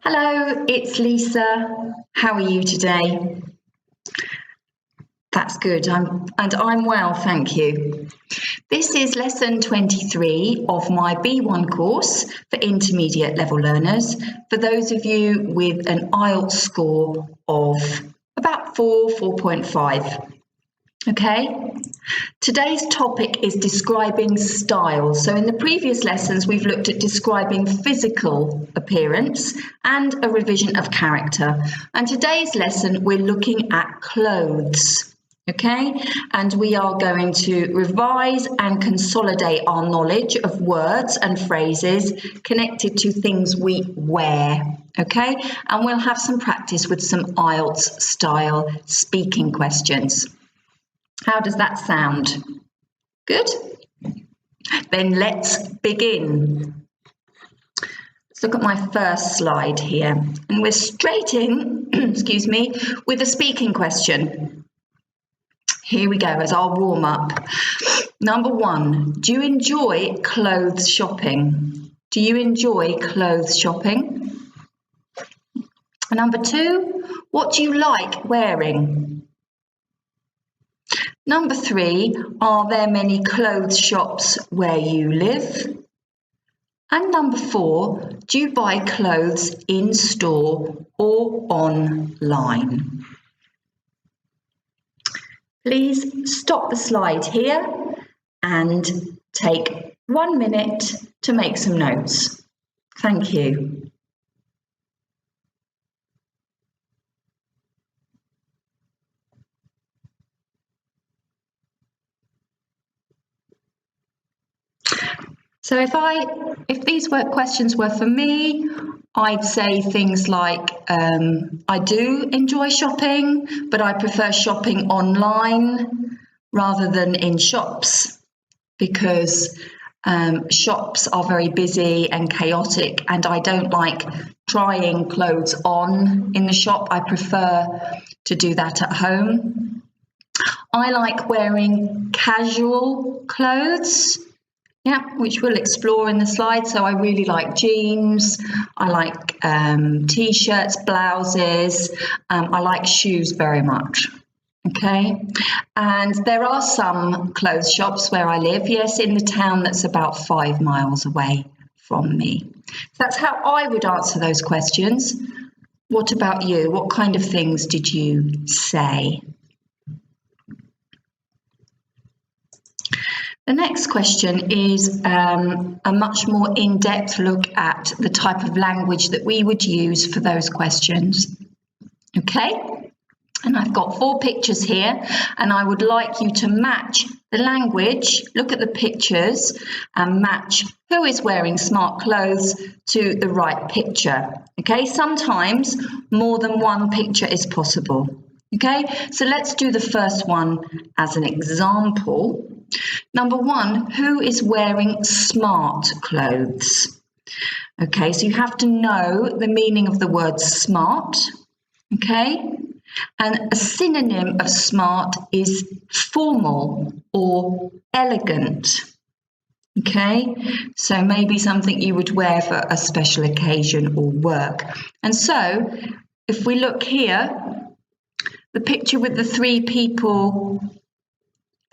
Hello, it's Lisa. How are you today? That's good. I'm well, thank you. This is lesson 23 of my B1 course for intermediate level learners, for those of you with an IELTS score of about 4.5. Okay, today's topic is describing style. So in the previous lessons, we've looked at describing physical appearance and a revision of character. And today's lesson, we're looking at clothes. Okay, and we are going to revise and consolidate our knowledge of words and phrases connected to things we wear. Okay, and we'll have some practice with some IELTS style speaking questions. How does that sound? Good? Then let's begin. Let's look at my first slide here. And we're straight in, excuse me, with a speaking question. Here we go as our warm-up. Number 1, do you enjoy clothes shopping? Do you enjoy clothes shopping? Number 2, what do you like wearing? Number 3, are there many clothes shops where you live? And number 4, do you buy clothes in store or online? Please stop the slide here and take 1 minute to make some notes. Thank you. So if these questions were for me, I'd say things like, I do enjoy shopping, but I prefer shopping online rather than in shops, because shops are very busy and chaotic, and I don't like trying clothes on in the shop. I prefer to do that at home. I like wearing casual clothes. Yeah, which we'll explore in the slide. So I really like jeans, I like t-shirts, blouses, I like shoes very much, okay? And there are some clothes shops where I live, yes, in the town that's about 5 miles away from me. That's how I would answer those questions. What about you? What kind of things did you say? The next question is a much more in-depth look at the type of language that we would use for those questions. Okay, and I've got 4 pictures here, and I would like you to match the language, look at the pictures and match who is wearing smart clothes to the right picture. Okay, sometimes more than one picture is possible. Okay, so let's do the first one as an example. Number 1, who is wearing smart clothes? Okay, so you have to know the meaning of the word smart, okay? And a synonym of smart is formal or elegant, okay? So maybe something you would wear for a special occasion or work. And so if we look here, the picture with the 3 people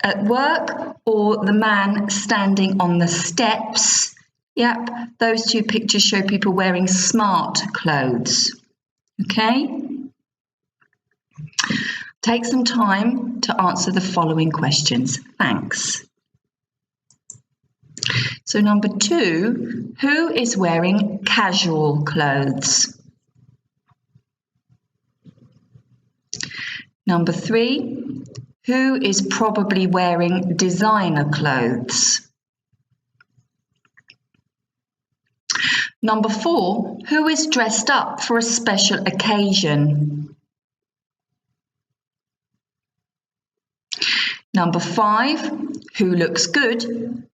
at work or the man standing on the steps. Yep, those 2 pictures show people wearing smart clothes. Okay? Take some time to answer the following questions. Thanks. So number 2, who is wearing casual clothes? Number 3, who is probably wearing designer clothes? Number 4, who is dressed up for a special occasion? Number 5, who looks good?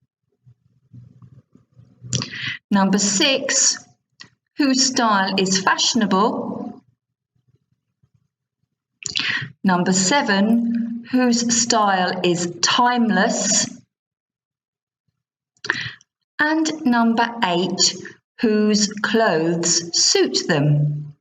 Number 6, whose style is fashionable? Number 7, whose style is timeless? And number 8, whose clothes suit them.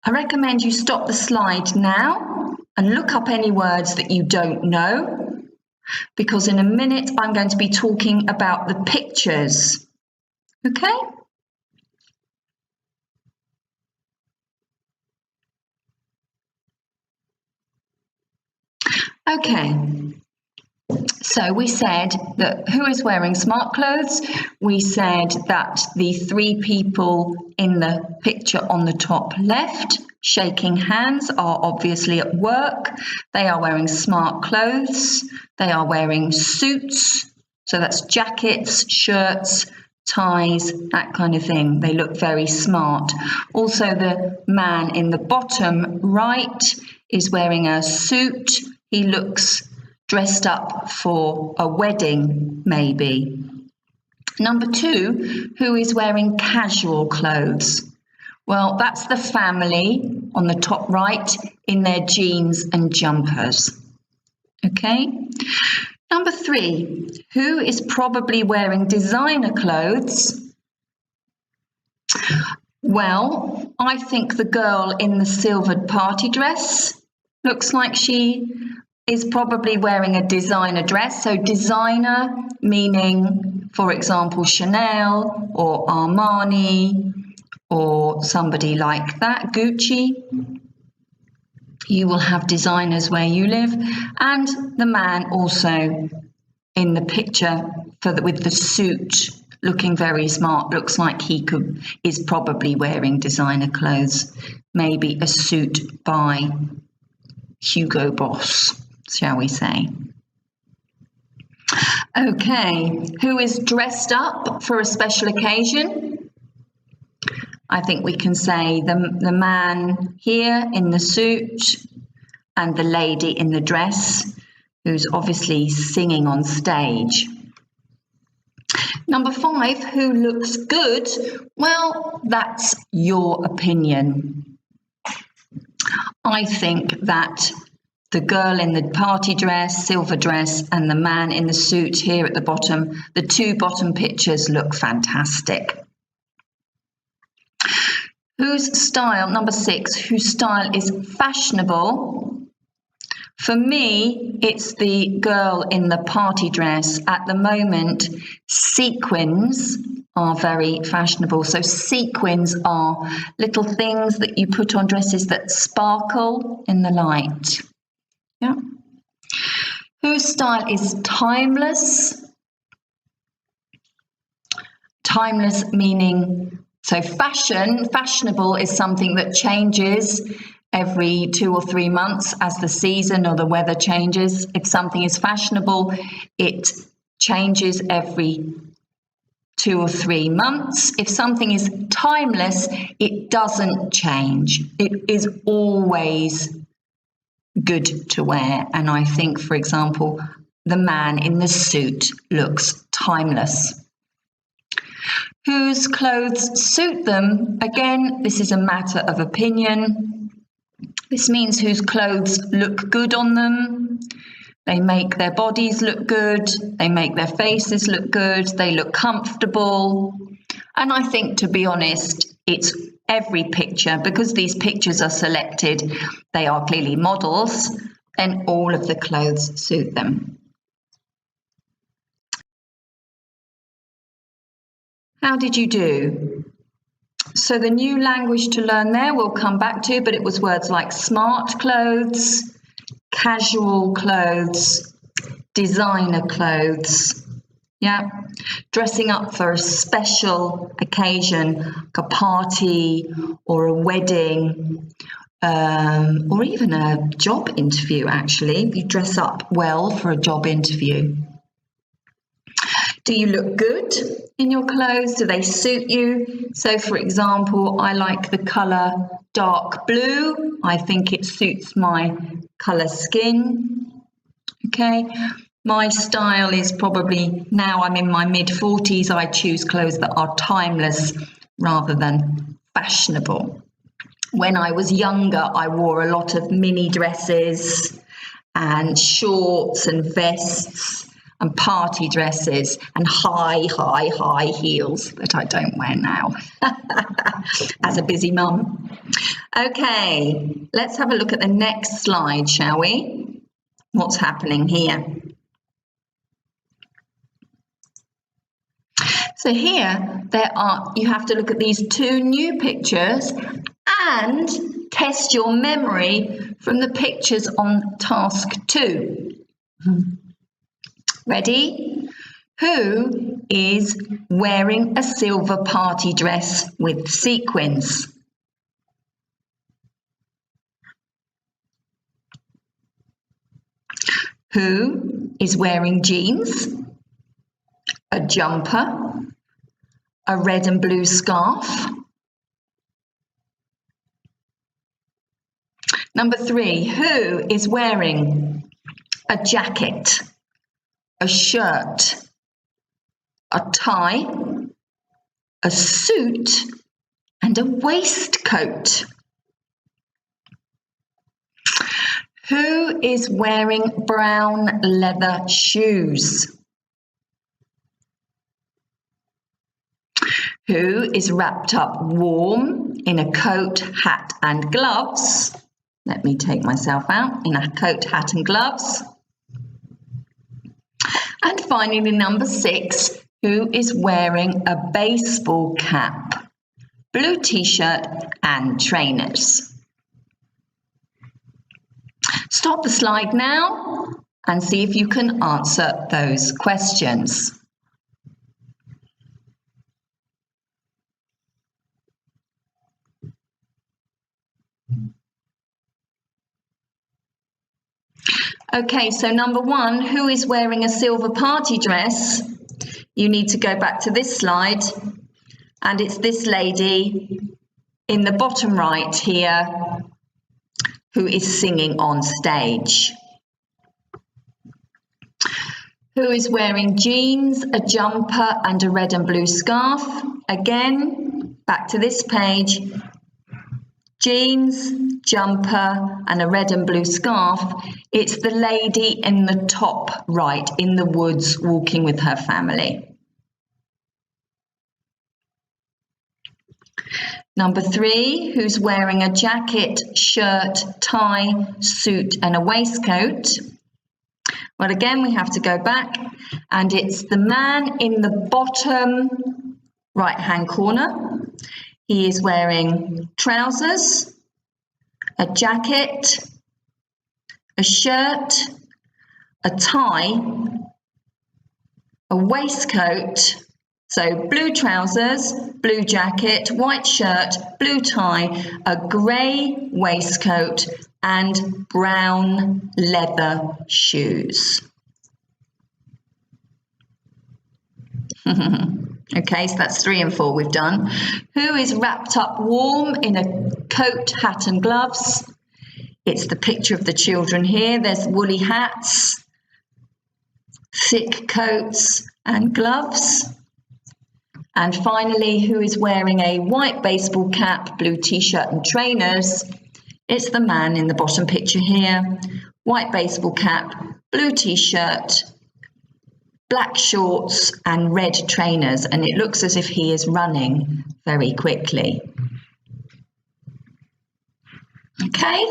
I recommend you stop the slide now and look up any words that you don't know, because in a minute I'm going to be talking about the pictures. Okay? Okay. So we said that who is wearing smart clothes? We said that the three people in the picture on the top left shaking hands are obviously at work. They are wearing smart clothes. They are wearing suits. So that's jackets, shirts, ties, that kind of thing. They look very smart. Also, the man in the bottom right is wearing a suit. He looks dressed up for a wedding, maybe. Number two, who is wearing casual clothes? Well, that's the family on the top right in their jeans and jumpers. Okay. Number three, who is probably wearing designer clothes? Well, I think the girl in the silvered party dress looks like she is probably wearing a designer dress. So designer meaning, for example, Chanel or Armani or somebody like that, Gucci. You will have designers where you live. And the man also in the picture with the suit looking very smart, looks like he is probably wearing designer clothes, maybe a suit by Hugo Boss, shall we say. Okay, who is dressed up for a special occasion? I think we can say the man here in the suit and the lady in the dress, who's obviously singing on stage. Number five, who looks good? Well, that's your opinion. I think that the girl in the party dress, silver dress, and the man in the suit here at the bottom, the two bottom pictures look fantastic. Whose style, number six, whose style is fashionable? For me, it's the girl in the party dress. At the moment, sequins are very fashionable. So sequins are little things that you put on dresses that sparkle in the light. Yeah. Whose style is timeless? Timeless meaning, so fashionable is something that changes every 2 or 3 months as the season or the weather changes. If something is fashionable, it changes every 2 or 3 months. If something is timeless, it doesn't change. It is always good to wear. And I think, for example, the man in the suit looks timeless. Whose clothes suit them? Again, this is a matter of opinion. This means whose clothes look good on them. They make their bodies look good. They make their faces look good. They look comfortable. And I think, to be honest, it's every picture, because these pictures are selected, they are clearly models, and all of the clothes suit them. How did you do? So the new language to learn there we'll come back to, but it was words like smart clothes, casual clothes, designer clothes. Yeah, dressing up for a special occasion, like a party or a wedding, or even a job interview, actually. You dress up well for a job interview. Do you look good in your clothes? Do they suit you? So, for example, I like the colour dark blue. I think it suits my colour skin. Okay. My style is probably, now I'm in my mid-40s, I choose clothes that are timeless rather than fashionable. When I was younger, I wore a lot of mini dresses and shorts and vests. and party dresses and high heels that I don't wear now as a busy mum. Okay, let's have a look at the next slide, shall we? What's happening here? So here you have to look at these two new pictures and test your memory from the pictures on task 2. Ready? Who is wearing a silver party dress with sequins? Who is wearing jeans, a jumper, a red and blue scarf? Number 3, who is wearing a jacket, a shirt, a tie, a suit, and a waistcoat? Who is wearing brown leather shoes? Who is wrapped up warm in a coat, hat, and gloves? Let me take myself out, in a coat, hat, and gloves. And finally, number 6, who is wearing a baseball cap, blue t-shirt, and trainers? Stop the slide now and see if you can answer those questions. Okay, so number 1, who is wearing a silver party dress? You need to go back to this slide, and it's this lady in the bottom right here who is singing on stage. Who is wearing jeans, a jumper, and a red and blue scarf? Again, back to this page. Jeans, jumper, and a red and blue scarf. It's the lady in the top right, in the woods, walking with her family. Number 3, who's wearing a jacket, shirt, tie, suit, and a waistcoat? Well, again, we have to go back, and it's the man in the bottom right-hand corner. He is wearing trousers, a jacket, a shirt, a tie, a waistcoat, so blue trousers, blue jacket, white shirt, blue tie, a grey waistcoat, and brown leather shoes. Okay, so that's 3 and 4 we've done. Who is wrapped up warm in a coat, hat, and gloves? It's the picture of the children here. There's woolly hats, thick coats, and gloves. And finally, who is wearing a white baseball cap, blue t-shirt, and trainers? It's the man in the bottom picture here. White baseball cap, blue t-shirt, black shorts, and red trainers, and it looks as if he is running very quickly. Okay,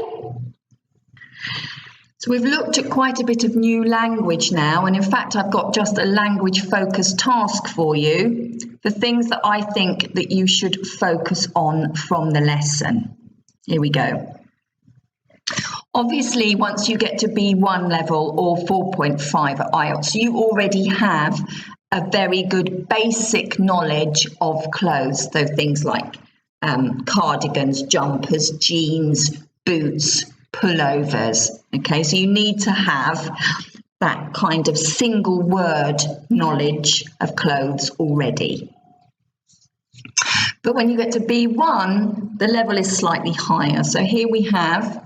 so we've looked at quite a bit of new language now, and in fact I've got just a language focused task for you, the things that I think that you should focus on from the lesson. Here we go. Obviously, once you get to B1 level or 4.5 at IELTS, you already have a very good basic knowledge of clothes. So things like cardigans, jumpers, jeans, boots, pullovers. Okay, so you need to have that kind of single word knowledge of clothes already. But when you get to B1, the level is slightly higher. So here we have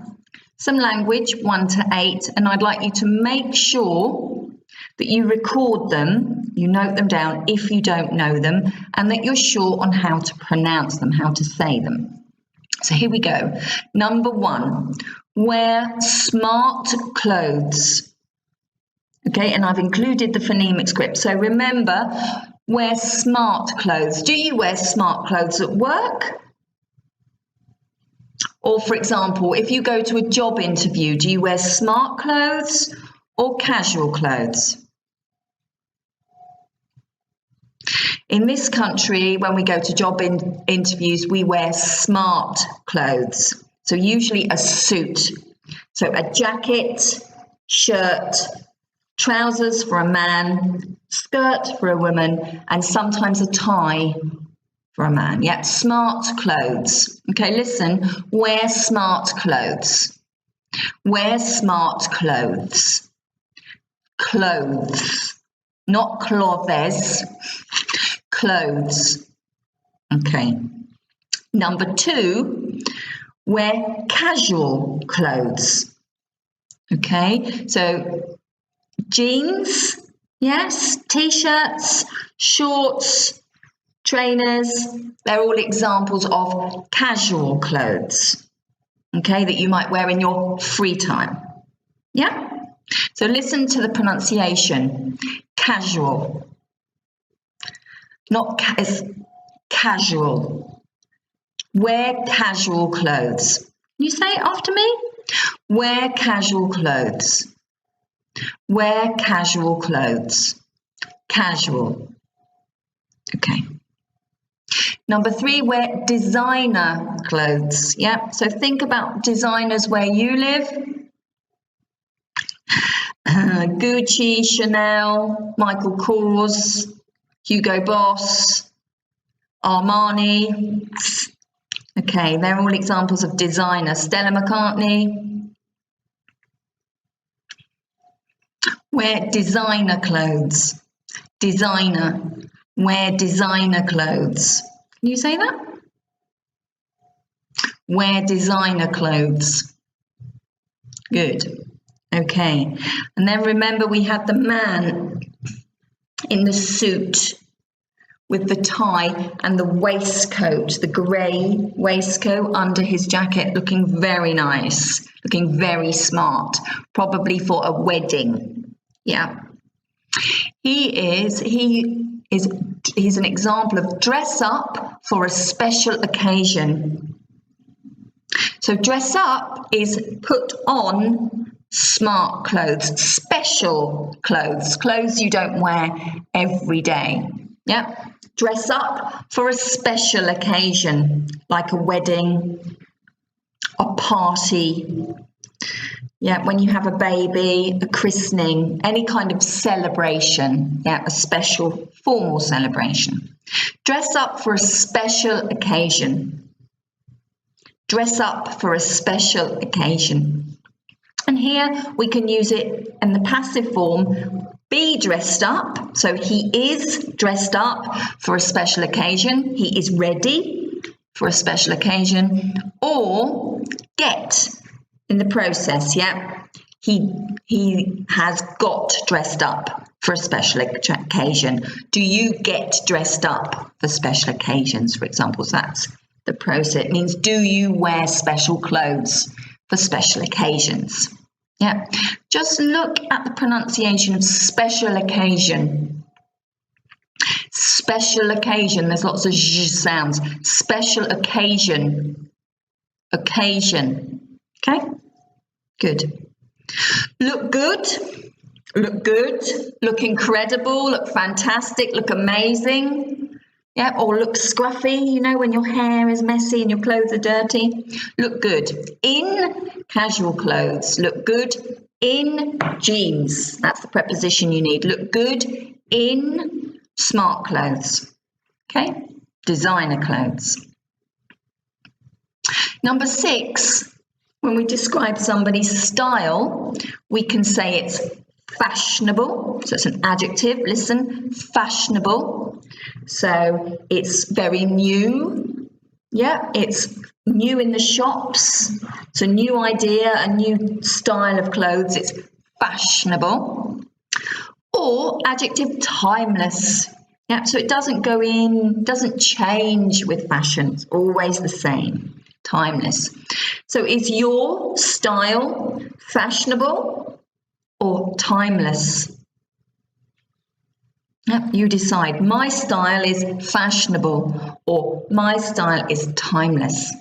some language, 1 to 8, and I'd like you to make sure that you record them, you note them down if you don't know them, and that you're sure on how to pronounce them, how to say them. So here we go. Number 1, wear smart clothes. Okay, and I've included the phonemic script. So remember, wear smart clothes. Do you wear smart clothes at work? Or, for example, if you go to a job interview, do you wear smart clothes or casual clothes? In this country, when we go to job interviews, we wear smart clothes. So usually a suit. So a jacket, shirt, trousers for a man, skirt for a woman, and sometimes a tie for a man. Yeah, smart clothes. Okay, listen, wear smart clothes. Wear smart clothes. Clothes, not clothes. Clothes. Okay. Number 2, wear casual clothes. Okay, so jeans, yes, t-shirts, shorts, trainers, they're all examples of casual clothes, okay, that you might wear in your free time. Yeah? So listen to the pronunciation. Casual. Not it's casual. Wear casual clothes. Can you say it after me? Wear casual clothes. Wear casual clothes. Casual. Okay. Number 3, wear designer clothes. Yeah, so think about designers where you live. Gucci, Chanel, Michael Kors, Hugo Boss, Armani. Okay, they're all examples of designer. Stella McCartney. Wear designer clothes. Designer. Wear designer clothes. Can you say that? Wear designer clothes. Good. Okay. And then remember we had the man in the suit with the tie and the waistcoat, the grey waistcoat under his jacket, looking very nice, looking very smart, probably for a wedding. Yeah. He's an example of dress up for a special occasion. So dress up is put on smart clothes, special clothes, clothes you don't wear every day. Yeah. Dress up for a special occasion, like a wedding, a party. Yeah, when you have a baby, a christening, any kind of celebration. Yeah, a special formal celebration. Dress up for a special occasion. Dress up for a special occasion. And here we can use it in the passive form. Be dressed up. So he is dressed up for a special occasion. He is ready for a special occasion. Or get in the process. Yeah. He has got dressed up for a special occasion. Do you get dressed up for special occasions, for example? So that's the process. It means, do you wear special clothes for special occasions? Yeah, just look at the pronunciation of special occasion. Special occasion, there's lots of zh sounds. Special occasion. Occasion. Okay, good. Look good. Look good. Look incredible. Look fantastic. Look amazing. Yeah, or look scruffy, you know, when your hair is messy and your clothes are dirty. Look good in casual clothes. Look good in jeans. That's the preposition you need. Look good in smart clothes. Okay, designer clothes. Number 6, when we describe somebody's style, we can say it's fashionable. So it's an adjective. Listen, fashionable. So it's very new. Yeah, it's new in the shops. It's a new idea, a new style of clothes. It's fashionable. Or adjective, timeless. Yeah, so it doesn't go in, doesn't change with fashion. It's always the same. Timeless. So is your style fashionable or timeless? Yep, you decide. My style is fashionable or my style is timeless.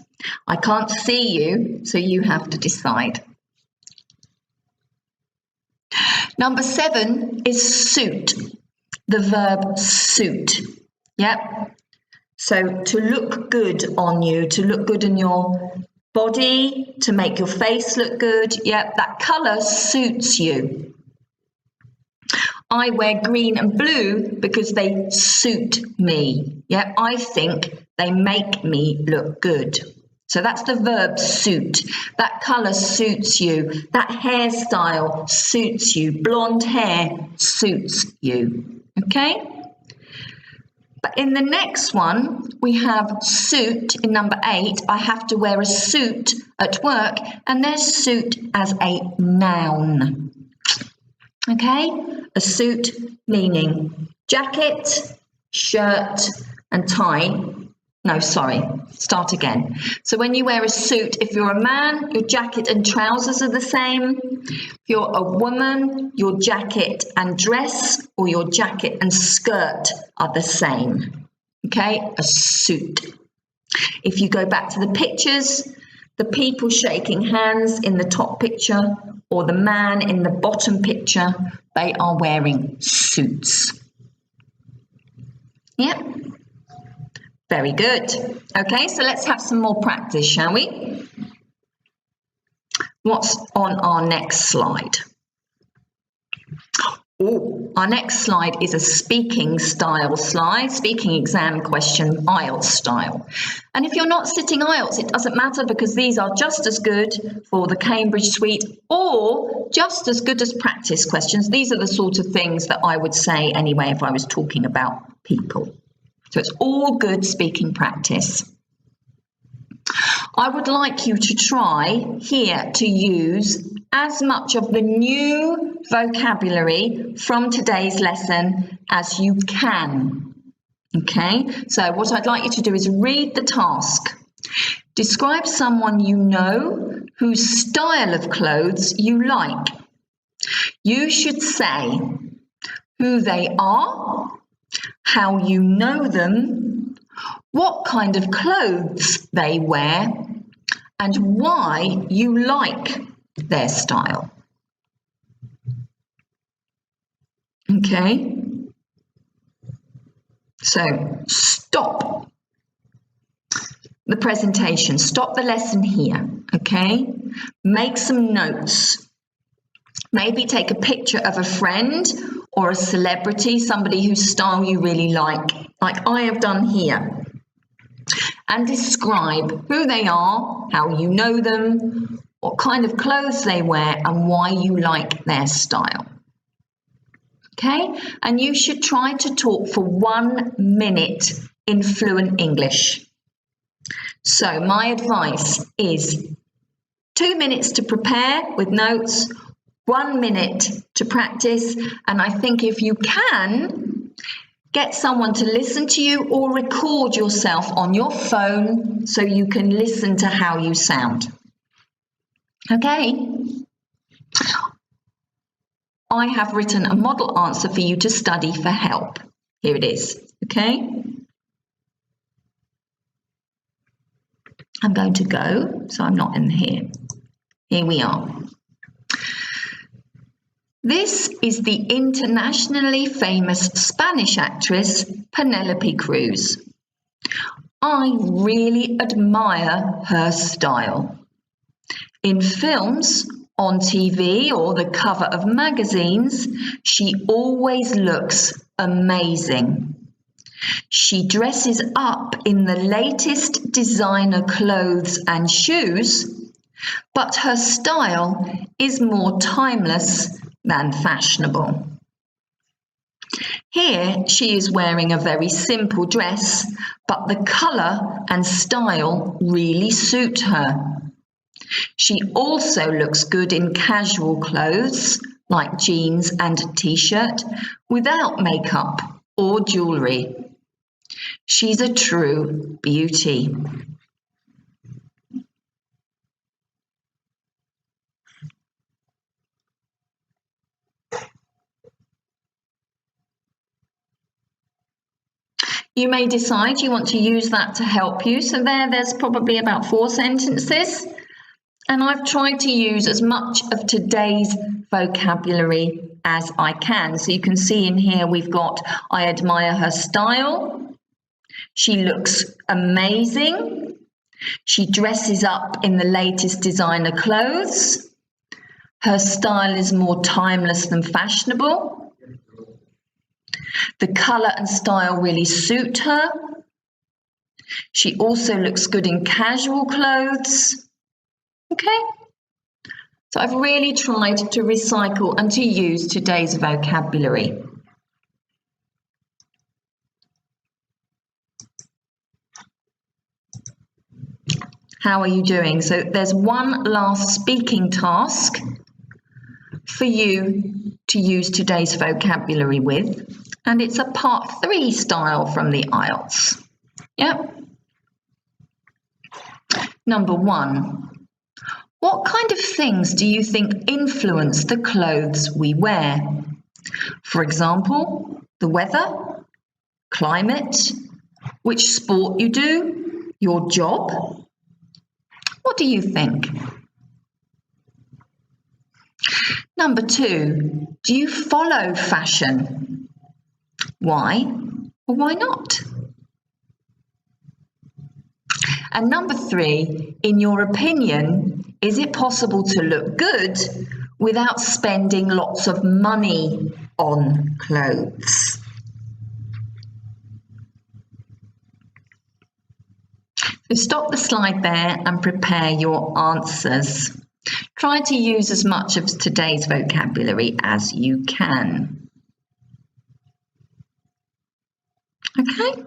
I can't see you, so you have to decide. Number 7 is suit, the verb suit. Yep. So to look good on you, to look good in your body, to make your face look good. Yep, that colour suits you. I wear green and blue because they suit me. Yep, I think they make me look good. So that's the verb suit. That colour suits you. That hairstyle suits you. Blonde hair suits you. Okay? But in the next one, we have suit in number 8. I have to wear a suit at work, and there's suit as a noun. Okay? A suit meaning jacket, shirt, and tie. No, sorry, start again. So when you wear a suit, if you're a man, your jacket and trousers are the same. If you're a woman, your jacket and dress or your jacket and skirt are the same. Okay, a suit. If you go back to the pictures, the people shaking hands in the top picture or the man in the bottom picture, they are wearing suits. Yep. Very good. Okay, so let's have some more practice, shall we? What's on our next slide? Oh, our next slide is a speaking style slide, speaking exam question, IELTS style. And if you're not sitting IELTS, it doesn't matter because these are just as good for the Cambridge suite or just as good as practice questions. These are the sort of things that I would say anyway if I was talking about people. So it's all good speaking practice. I would like you to try here to use as much of the new vocabulary from today's lesson as you can. Okay, so what I'd like you to do is read the task. Describe someone you know whose style of clothes you like. You should say who they are, how you know them, what kind of clothes they wear, and why you like their style. Okay? So stop the presentation, stop the lesson here, okay? Make some notes. Maybe take a picture of a friend or a celebrity, somebody whose style you really like I have done here. And describe who they are, how you know them, what kind of clothes they wear, and why you like their style. Okay? And you should try to talk for 1 minute in fluent English. So my advice is 2 minutes to prepare with notes, 1 minute to practice, and I think if you can, get someone to listen to you or record yourself on your phone so you can listen to how you sound. Okay? I have written a model answer for you to study for help. Here it is, okay? I'm going to go, so I'm not in here. Here we are. This is the internationally famous Spanish actress Penélope Cruz. I really admire her style. In films, on TV or the cover of magazines, she always looks amazing. She dresses up in the latest designer clothes and shoes, but her style is more timeless than fashionable. Here she is wearing a very simple dress, but the colour and style really suit her. She also looks good in casual clothes like jeans and a t-shirt without makeup or jewellery. She's a true beauty. You may decide you want to use that to help you. So there's probably about 4 sentences. And I've tried to use as much of today's vocabulary as I can. So you can see in here we've got, I admire her style. She looks amazing. She dresses up in the latest designer clothes. Her style is more timeless than fashionable. The colour and style really suit her. She also looks good in casual clothes. Okay, so I've really tried to recycle and to use today's vocabulary. How are you doing? So there's one last speaking task for you to use today's vocabulary with, and it's a part 3 style from the IELTS. Yep. Number 1. What kind of things do you think influence the clothes we wear? For example, the weather, climate, which sport you do, your job. What do you think? Number 2, do you follow fashion? Why or why not? And number 3, in your opinion, is it possible to look good without spending lots of money on clothes? So stop the slide there and prepare your answers. Try to use as much of today's vocabulary as you can. Okay?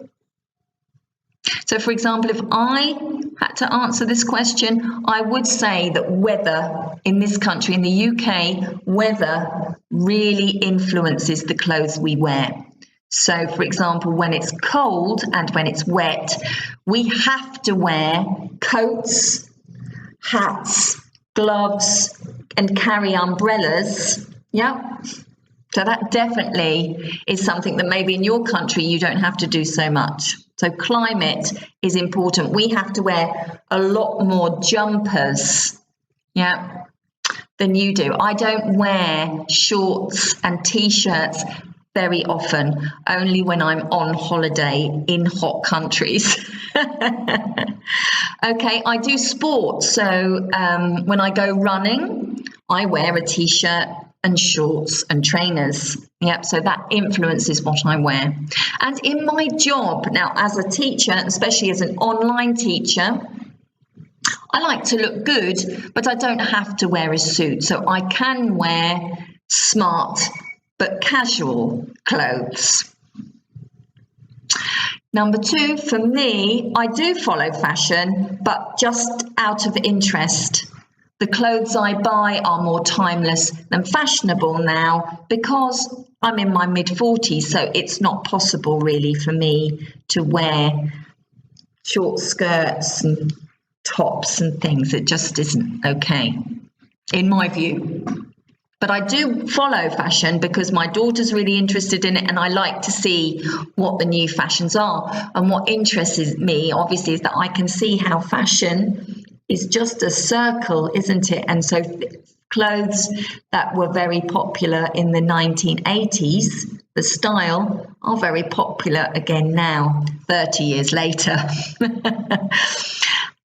So, for example, if I had to answer this question, I would say that weather in this country, in the UK, weather really influences the clothes we wear. So, for example, when it's cold and when it's wet, we have to wear coats, hats, gloves, and carry umbrellas. Yeah. So that definitely is something that maybe in your country you don't have to do so much. So climate is important. We have to wear a lot more jumpers, yeah, than you do. I don't wear shorts and t-shirts very often, only when I'm on holiday in hot countries. Okay, I do sports. So when I go running, I wear a t-shirt and shorts and trainers. Yep, so that influences what I wear. And in my job now as a teacher, especially as an online teacher, I like to look good, but I don't have to wear a suit. So I can wear smart but casual clothes. Number 2, for me, I do follow fashion, but just out of interest. The clothes I buy are more timeless than fashionable now because I'm in my mid-40s, so it's not possible really for me to wear short skirts and tops and things. It just isn't okay, in my view. But I do follow fashion because my daughter's really interested in it and I like to see what the new fashions are. And what interests me, obviously, is that I can see how fashion is just a circle, isn't it? And so clothes that were very popular in the 1980s, the style, are very popular again now, 30 years later.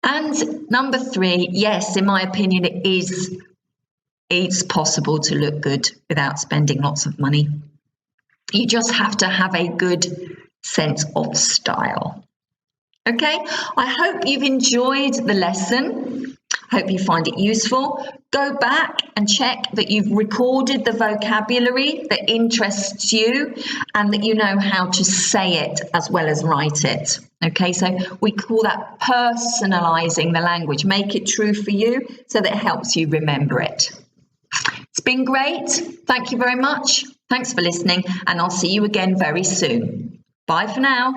And number 3, yes, in my opinion, it's possible to look good without spending lots of money. You just have to have a good sense of style. Okay, I hope you've enjoyed the lesson. Hope you find it useful. Go back and check that you've recorded the vocabulary that interests you and that you know how to say it as well as write it. Okay, so we call that personalizing the language. Make it true for you so that it helps you remember it. It's been great. Thank you very much. Thanks for listening, and I'll see you again very soon. Bye for now.